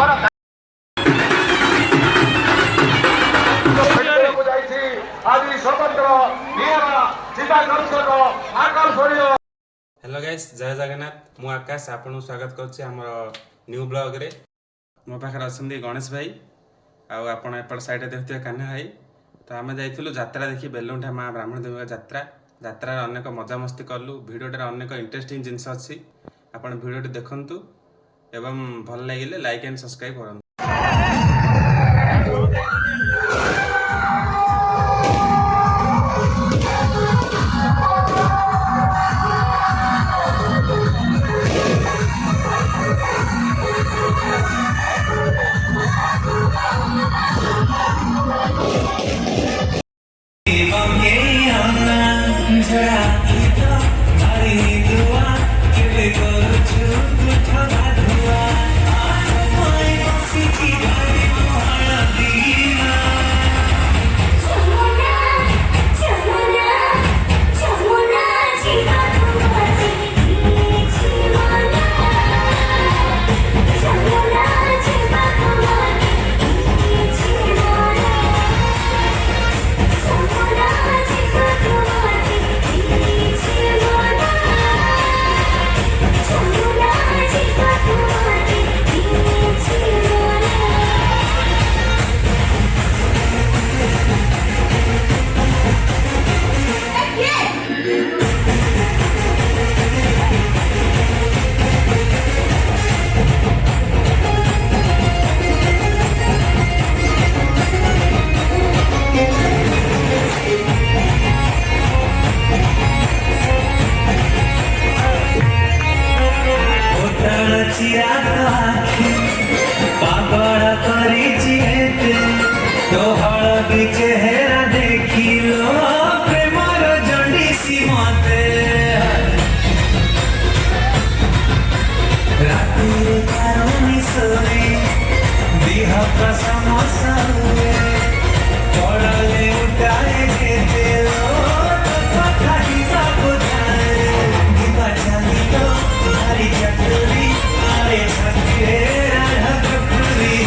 Hello guys, जय जगन्नाथ। मु आकाश आपन स्वागत करछि हमर न्यू ब्लॉग रे। मो पाखर असंदी गणेश भाई आउ आपण एपट साइड देखियो कान्हा भाई। तो आम जाइलु यात्रा देखि बेलुंठा माँ ब्राह्मण देवी यात्रा। यात्रा अनेक मजा मस्ती कलु। भिडियोटे अनेक इंटरेस्टिंग जिनस अच्छी। आपण भिडियोटी देखंतु एवं भल लागिले लाइक एंड सब्सक्राइब करंतु। चेहरा देखिलो प्रेमर जंडिसी मते राती कारोनी सोई दिह प्रसमसा हुए पड़ले उठाए के तेलो कथा ही बाबू जाए दीपा चाली तो हरी चटरी आरे छके राधा कपूरी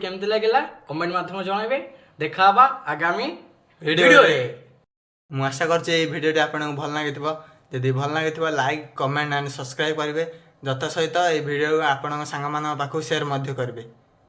केमती लगिला कमेंट माध्यम जणाइबे देखा हबा आगामी वीडियो रे। ମୁଁ ଆଶା କରୁଛି ଏଇ ଭିଡ଼ିଓଟି ଆପଣଙ୍କୁ ଭଲ ଲାଗିଥିବ। ଯଦି ଭଲ ଲାଗିଥିବ ଲାଇକ୍ କମେଣ୍ଟ ଆଣ୍ଡ ସବସ୍କ୍ରାଇବ୍ କରିବେ। ଯଥା ସହିତ ଏଇ ଭିଡ଼ିଓ ଆପଣଙ୍କ ସାଙ୍ଗମାନଙ୍କ ପାଖକୁ ସେୟାର ମଧ୍ୟ କରିବେ।